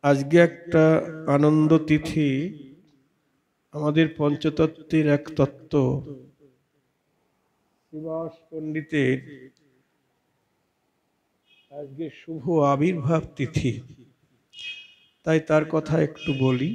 আজকে একটা আনন্দ তিথি, আমাদের পঞ্চতত্ত্বের এক তত্ত্ব শ্রীবাস পণ্ডিতের আজকে শুভ আবির্ভাব তিথি। তাই তার কথা একটু বলি।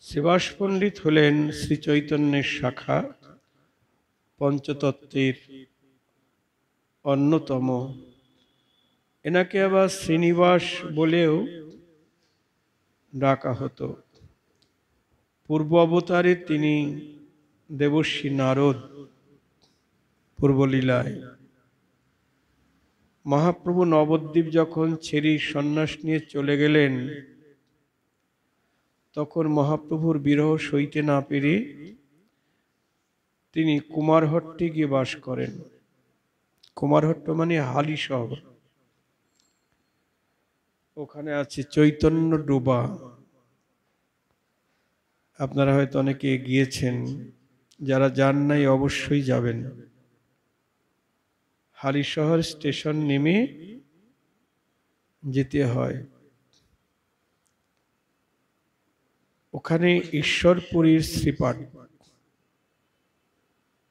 শ্রীবাস পণ্ডিত হলেন শ্রী চৈতন্যের শাখা, পঞ্চতত্ত্বের অন্যতম। এনাকে আবার শ্রীনিবাস বলেও ডাকা হতো। পূর্ব অবতারে তিনি দেবর্ষি নারদ পূর্বলীলায় মহাপ্রভু নবদ্বীপ যখন ছেড়ে সন্ন্যাস নিয়ে চলে গেলেন, তখন মহাপ্রভুর বিরহ সইতে না পেরে তিনি কুমারহট্টে গিয়ে বাস করেন। কুমারহট্ট মানে হালি শহর। ওখানে আছে চৈতন্য ডোবা। আপনারা হয়তো অনেকে গিয়েছেন, যারা যান নাই অবশ্যই যাবেন। হালি শহর স্টেশন নেমে যেতে হয়। ওখানে ঈশ্বরপুরীর শ্রীপাঠ,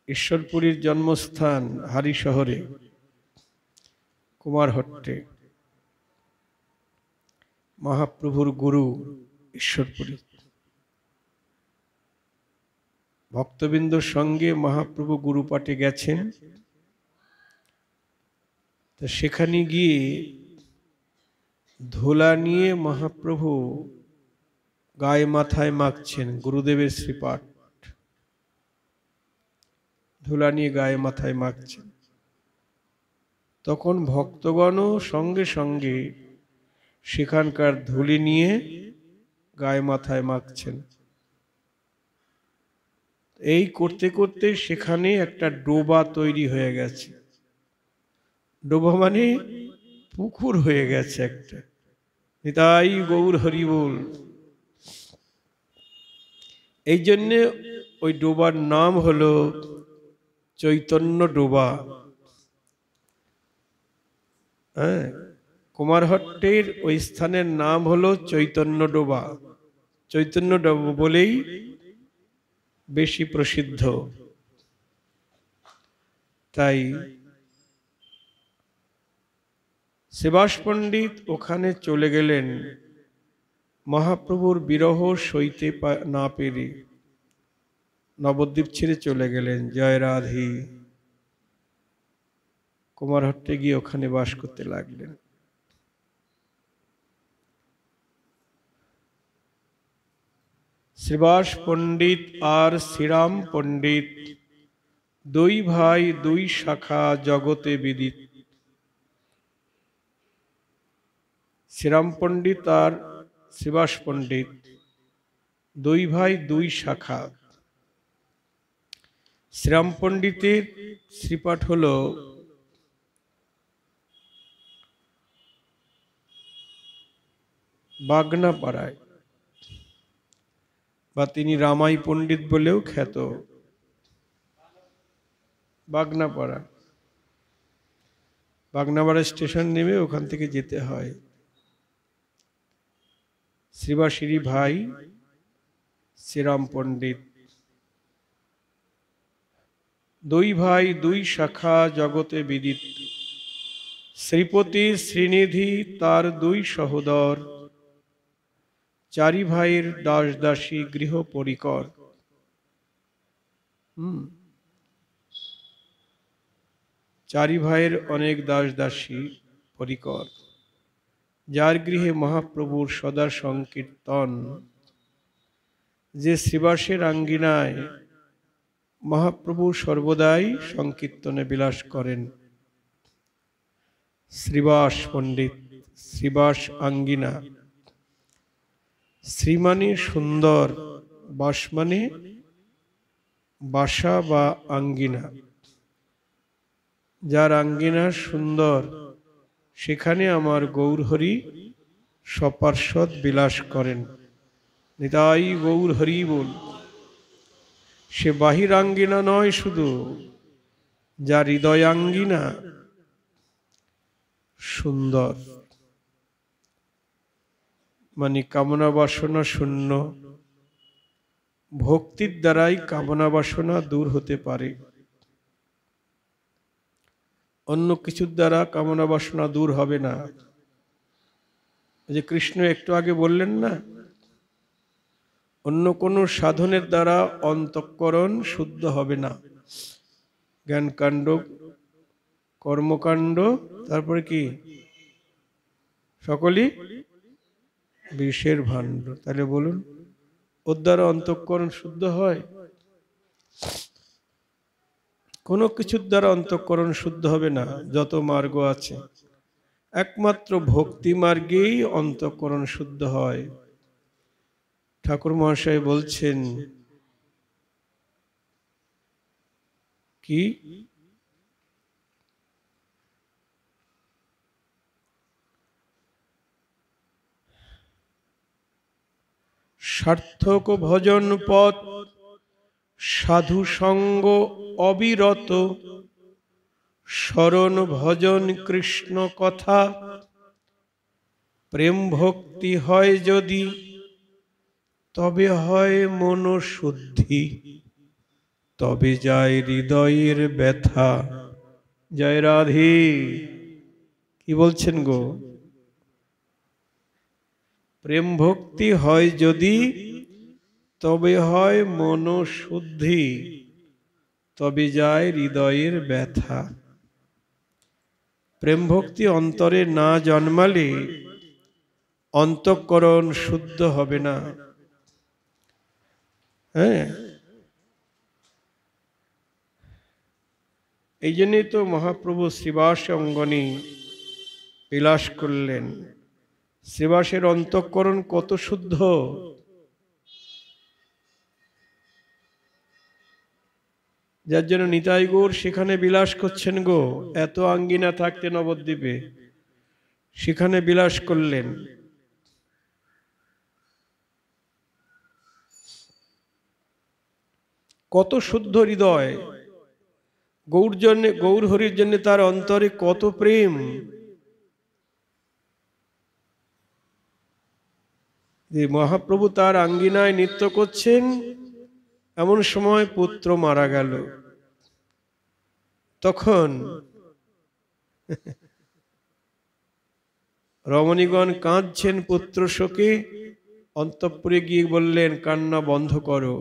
ঈশ্বরপুরীর জন্মস্থান হালি শহরে কুমারহট্টে। মহাপ্রভুর গুরু ঈশ্বরপুরী। ভক্তবৃন্দর সঙ্গে মহাপ্রভু গুরু পাঠে গেছেন। তা সেখানে গিয়ে ধুলা নিয়ে মহাপ্রভু গায়ে মাথায় মাখছেন। গুরুদেবের শ্রীপাঠ, ধুলা নিয়ে গায়ে মাথায় মাখছেন। তখন ভক্তগণও সঙ্গে সঙ্গে সেখানকার ধুলি নিয়ে গায়ে মাথায় মাখছেন। এই করতে করতে সেখানে একটা ডোবা তৈরি হয়ে গেছে। ডোবা মানে পুকুর হয়ে গেছে একটা। নিতাই গৌর হরি বল। এই জন্যে ওই ডোবার নাম হলো চৈতন্য ডোবা। হ্যাঁ, কুমারহট্টের ওই স্থানের নাম হলো চৈতন্য ডোবা। চৈতন্য ডোবা বলেই বেশি প্রসিদ্ধ। তাই শ্রীবাস পণ্ডিত ওখানে চলে গেলেন। মহাপ্রভুর বিরহ সইতে না পেরে নবদ্বীপ ছেড়ে চলে গেলেন। জয় রাধে। কুমারহট্টে গিয়ে ওখানে বাস করতে লাগলেন। শ্রীবাস পণ্ডিত আর শ্রীরাম পণ্ডিত দুই ভাই, দুই শাখা জগতে বিদিত। শ্রীরাম পণ্ডিত আর শ্রীবাস পণ্ডিত দুই ভাই, দুই শাখা। শ্রীরাম পণ্ডিতের শ্রীপাঠ হল বাগনাপাড়ায়, বা তিনি রামাই পণ্ডিত বলেও খ্যাত। বাগনাপাড়া, বাগনাপাড়া স্টেশন নেমে ওখান থেকে যেতে হয়। শ্রীবাসীর ভাই শ্রীরাম পণ্ডিত। দুই ভাই, দুই শাখা জগতে বিদিত। শ্রীপতি শ্রীনিধি তার দুই সহোদর, চারি ভাইয়ের দাস দাসী গৃহ পরিকর। চারি ভাইয়ের অনেক দাস দাসী পরিকর, যার গৃহে মহাপ্রভুর সদা সংকীর্তন। যে শ্রীবাসের আঙ্গিনায় মহাপ্রভু সর্বদাই সংকীর্তনে বিলাস করেন। শ্রীবাস পণ্ডিত, শ্রীবাস আঙ্গিনা। শ্রী মানে সুন্দর, বাস মানে বাসা বা আঙ্গিনা। যার আঙ্গিনা সুন্দর, সেখানে আমার গৌরহরি সপার্ষদ বিলাস করেন। নিতাই গৌর হরি বল। সে বাহিরাঙ্গিনা নয় শুধু, যা হৃদয়াঙ্গিনা সুন্দর, মানে কামনা বাসনা শূন্য। ভক্তির দ্বারাই কামনা বাসনা দূর হতে পারে, অন্য কিছুর দ্বারা কামনা বাসনা দূর হবে না। যে কৃষ্ণ একটু আগে বললেন না, অন্য কোনো সাধনের দ্বারা অন্তঃকরণ শুদ্ধ হবে না। জ্ঞানকাণ্ড, কর্মকাণ্ড, তারপরে কি সকলই বিষের ভাণ্ড। তাহলে বলুন, ওর দ্বারা অন্তঃকরণ শুদ্ধ হয়? কোনো কিছুর দ্বারা অন্তঃকরণ শুদ্ধ হবে না। যত মার্গ আছে, একমাত্র ভক্তি মার্গেই অন্তঃকরণ শুদ্ধ হয়। ঠাকুর মহাশয় বলছেন কি, সার্থক ভজন পথ সাধু সঙ্গ অবিরত, শরণ ভজন কৃষ্ণ কথা, প্রেম ভক্তি হয় যদি তবে হয় মন শুদ্ধি, তবে যায় হৃদয়ের ব্যথা। জয় রাধে। কি বলছেন গো? প্রেম ভক্তি হয় যদি তবে হয় মন শুদ্ধি, তবে যায় হৃদয়ের ব্যথা। প্রেম ভক্তি অন্তরে না জন্মালে অন্তঃকরণ শুদ্ধ হবে না। হ্যাঁ, এই জন্যই তো মহাপ্রভু শ্রীবাস অঙ্গনে বিলাস করলেন। শ্রীবাসের অন্তঃকরণ কত শুদ্ধ! যার জন্য নিতাই গৌর সেখানে বিলাস করছেন গো। এত আঙ্গিনা থাকতে নবদ্বীপে সেখানে বিলাস করলেন। কত শুদ্ধ হৃদয়! গৌর জন্য, গৌর হরির জন্য তার অন্তরে কত প্রেম! যে মহাপ্রভু তার আঙ্গিনায় নৃত্য করছেন, এমন সময় পুত্র মারা গেল। তখন রমণীগণ কাঁদছেন পুত্র শোকে। অন্তঃপুরে গিয়ে বললেন, কান্না বন্ধ করো।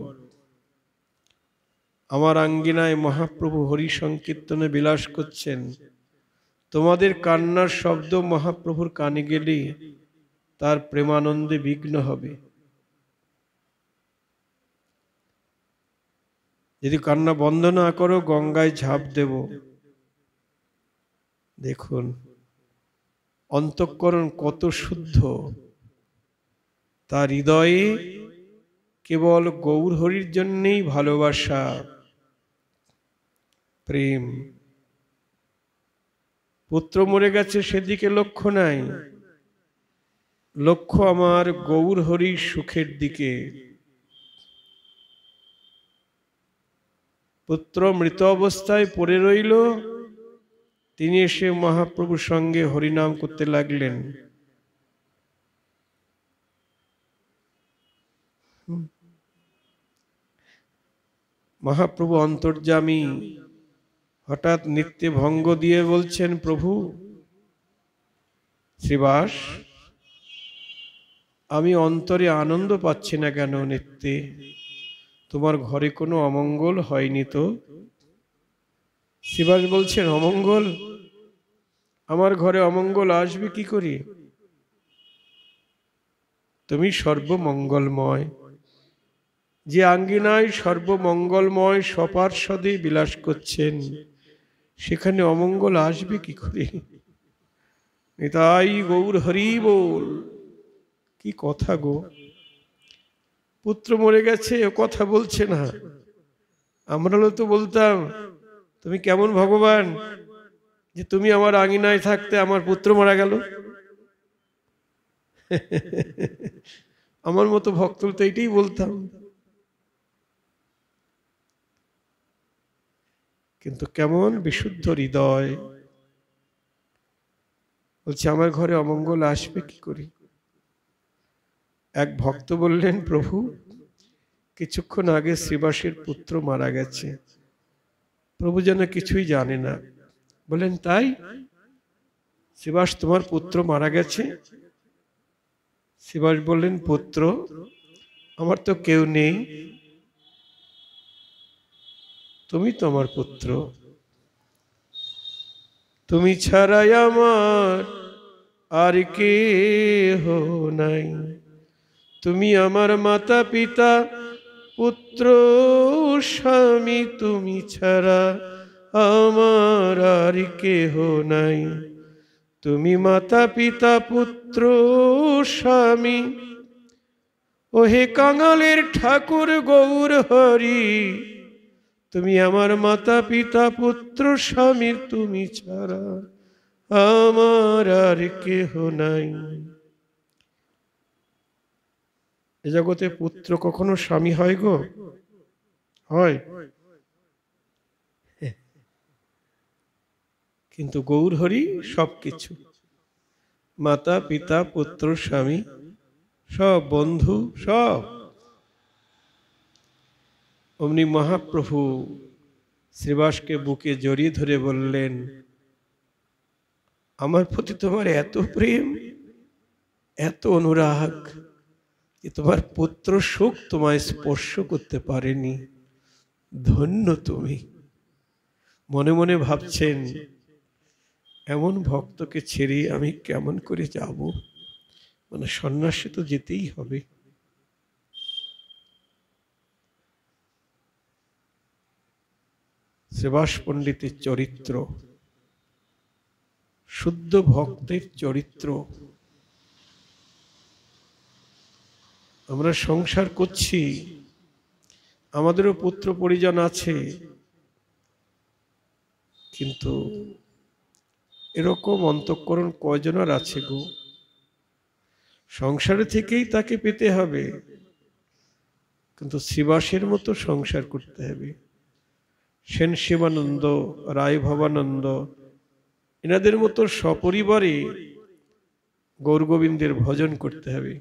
আমার আঙ্গিনায় মহাপ্রভু হরি সংকীর্তনে বিলাস করছেন। তোমাদের কান্নার শব্দ মহাপ্রভুর কানে গেলে তার প্রেমানন্দে বিঘ্ন হবে। যদি কান্না বন্ধ না করো, গঙ্গায় ঝাঁপ দেব। দেখুন অন্তঃকরণ কত শুদ্ধ! তার হৃদয়ে কেবল গৌর হরির জন্যেই ভালোবাসা, প্রেম। পুত্র মরে গেছে সেদিকে লক্ষ্য নাই, লক্ষ্য আমার গৌর হরির সুখের দিকে। পুত্র মৃত অবস্থায় পড়ে রইল, তিনি এসে মহাপ্রভুর সঙ্গে হরিনাম করতে লাগলেন। মহাপ্রভু অন্তর্যামী হঠাৎ নিত্যে ভঙ্গ দিয়ে বলছেন, প্রভু শ্রীবাস, আমি অন্তরে আনন্দ পাচ্ছি না কেন নিত্যে? তোমার ঘরে কোনো অমঙ্গল হয়নি তো? শ্রীবাস বলছেন, অমঙ্গল? আমার ঘরে অমঙ্গল আসবে কি করে? তুমি সর্বমঙ্গলময়। যে আঙ্গিনায় সর্বমঙ্গলময় সপার্ষদে বিলাস করছেন, সেখানে অমঙ্গল আসবে কি করে? নিতাই গৌর হরি বল। কি কথা গো! পুত্র মরে গেছে, ও কথা বলছে না। আমরা তো বলতাম, তুমি কেমন ভগবান যে তুমি আমার আঙিনায় থাকতে আমার পুত্র মারা গেল। আমার মতো ভক্ত তো এইটাই বলতাম, কিন্তু কেমন বিশুদ্ধ হৃদয়। বলছে আমার ঘরে অমঙ্গল আসবে কি করে? এক ভক্ত বললেন, প্রভু কিছুক্ষণ আগে শ্রীবাসের পুত্র মারা গেছে, প্রভু যেন কিছুই জানে না। বললেন তাই? শ্রীবাস তোমার পুত্র মারা গেছে? শ্রীবাস বললেন, পুত্র আমার তো কেউ নেই, তুমি তো আমার পুত্র, তুমি ছাড়াই আমার আর কেহ নাই, তুমি আমার মাতা পিতা পুত্র স্বামী, তুমি ছাড়া আমার আর কেহ নাই, তুমি মাতা পিতা পুত্র স্বামী। ওহে কাঙালের ঠাকুর গৌর হরি, তুমি আমার মাতা পিতা পুত্র স্বামী, তুমি ছাড়া আমার আর কেহ নাই। এ জগতে পুত্র কখনো স্বামী হয় গো? হয়? কিন্তু গৌর হরি সবকিছু, মাতা পিতা পুত্র স্বামী সব, বন্ধু সব। অমনি মহাপ্রভু শ্রীবাসকে বুকে জড়িয়ে ধরে বললেন, আমার প্রতি তোমার এত প্রেম, এত অনুরাগ যে তোমার পুত্র শোক তোমায় স্পর্শ করতে পারেনি, ধন্য তুমি। মনে মনে ভাবছেন, এমন ভক্তকে ছেড়ে আমি কেমন করে যাব, মানে সন্ন্যাসী তো যেতেই হবে। শ্রীবাস পণ্ডিতের চরিত্র, শুদ্ধ ভক্তের চরিত্র। আমরা সংসার করছি, আমাদেরও পুত্র পরিজন আছে, কিন্তু এরকম অন্তঃকরণ কয়জনের আছে গো? সংসারে থেকেই তাকে পেতে হবে, কিন্তু শ্রীবাসের মতো সংসার করতে হবে। সেন শিবানন্দ, রায় ভবানন্দ, এনাদের মতো সপরিবারে গৌরগোবিন্দের ভজন করতে হবে,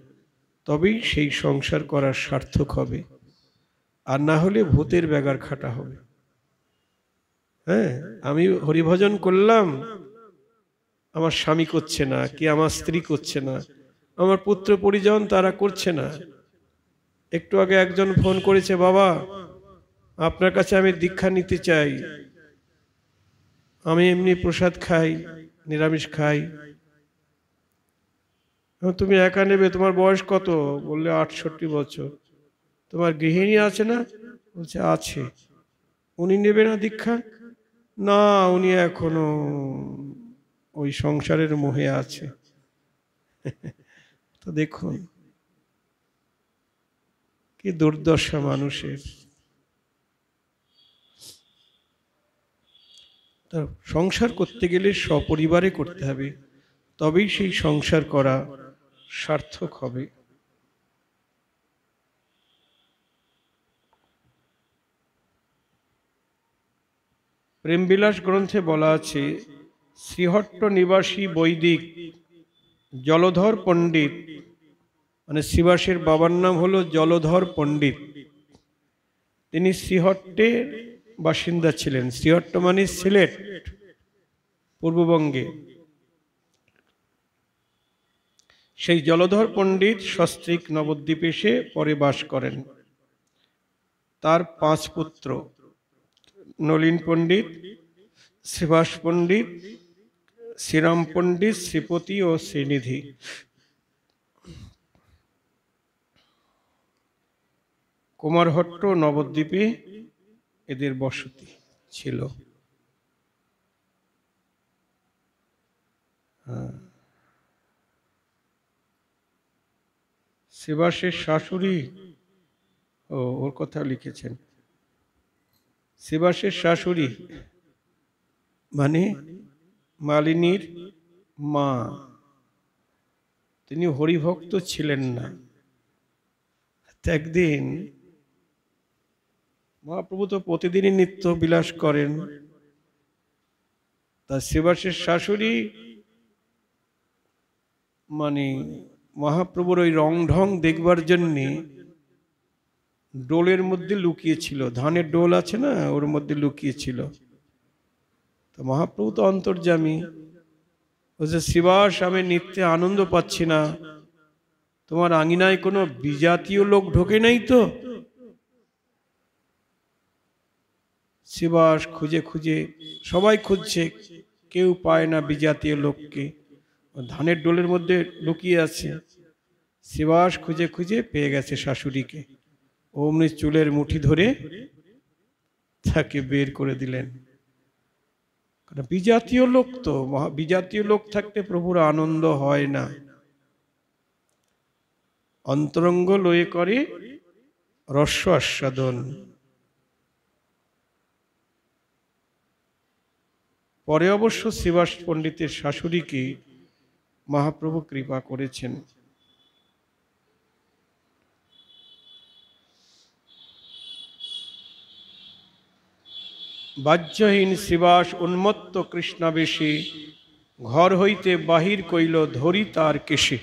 তবেই সেই সংসার করার সার্থক হবে। আর না হলে ভূতের ব্যাগার খাটা হবে। হ্যাঁ, আমি হরিভজন করলাম, আমার স্বামী করছে না, কি আমার স্ত্রী করছে না, আমার পুত্র পরিজন তারা করছে না। একটু আগে একজন ফোন করেছে, বাবা আপনার কাছে আমি দীক্ষা নিতে চাই, আমি এমনি প্রসাদ খাই, নিরামিষ খাই। তুমি একা নেবে? তোমার বয়স কত? বললে 68 বছর। তোমার গৃহিণী আছে না? বলছে আছে। উনি নেবে না দীক্ষা? না, উনি এখনো ওই সংসারের মোহে আছে। তো দেখুন কি দুর্দশা মানুষের। তা সংসার করতে গেলে সপরিবারে করতে হবে, তবেই সেই সংসার করা সার্থক হবে। প্রেমবিলাস গ্রন্থে বলা আছে, শ্রীহট্ট নিবাসী বৈদিক জলধর পণ্ডিত, মানে শ্রীবাসের বাবার নাম হলো জলধর পণ্ডিত, তিনি শ্রীহট্টের বাসিন্দা ছিলেন। শ্রীহট্ট মানে সিলেট, পূর্ববঙ্গে। সেই জলধর পণ্ডিত সস্ত্রীক নবদ্বীপে এসে পরে বাস করেন। তার 5 পুত্র, নলিন পণ্ডিত, শ্রীবাস পণ্ডিত, শ্রীরাম পণ্ডিত, শ্রীপতি ও শ্রীনিধি। কুমারহট্ট নবদ্বীপে এদের বসতি ছিল। শ্রীবাসের শাশুড়ি, ওর কথা লিখেছেন, শ্রীবাসের শাশুড়ি মানে মালিনীর মা, তিনি হরিভক্ত ছিলেন না। একদিন মহাপ্রভু তো প্রতিদিনই নিত্য বিলাস করেন, তা শ্রীবাসের শাশুড়ি মানে মহাপ্রভুর ওই রং ঢং দেখবার জন্যে ডোলের মধ্যে লুকিয়েছিল, ধানের ডোল আছে না, ওর মধ্যে লুকিয়েছিল। তো মহাপ্রভু তো অন্তর্যামী, বলছে শ্রীবাস আমি নিত্যে আনন্দ পাচ্ছি না, তোমার আঙিনায় কোনো বিজাতীয় লোক ঢোকে নাই তো? শ্রীবাস খুঁজে খুঁজে, সবাই খুঁজছে, কেউ পায় না বিজাতীয় লোককে, ধানের ডোলের মধ্যে লুকিয়ে আছে। শ্রীবাস খুঁজে খুঁজে পেয়ে গেছে শাশুড়িকে, অমনি চুলের মুঠি ধরে তাকে বের করে দিলেন। কারণ বিজাতীয় লোক তো, বিজাতীয় লোক থাকতে প্রভুর আনন্দ হয় না। অন্তরঙ্গ লয়ে করে রস্য আস্বাদন। পরে অবশ্য শ্রীবাস পণ্ডিতের শাশুড়িকে মহাপ্রভু কৃপা করেছেন। বাহ্যহীন শ্রীবাস উন্মত্ত কৃষ্ণাবেশে, ঘর হইতে বাহির কইল ধরি তার কেশে।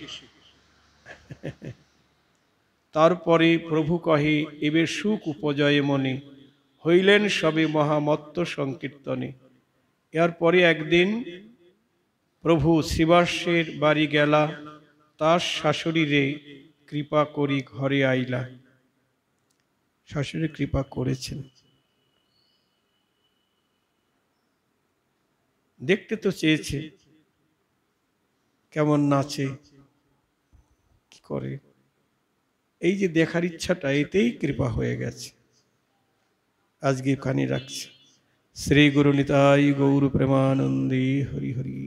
তারপরে প্রভু কহে এবে সুখ উপজয়ে মনে, হইলেন সবে মহামত্ত সংকীর্তনে। এরপরে একদিন প্রভু শ্রীবাসের বাড়ি গেলা, তার শাশুড়িরে কৃপা করি ঘরে আইলা। শাশুড়ি কৃপা করেছেন। দেখতে তো চেয়েছে কেমন নাচে, কি করে, এই যে দেখার ইচ্ছাটা, এতেই কৃপা হয়ে গেছে। আজকে এখানে রাখছি। শ্রী গুরু নিতাই গৌর প্রেমানন্দে হরি হরি।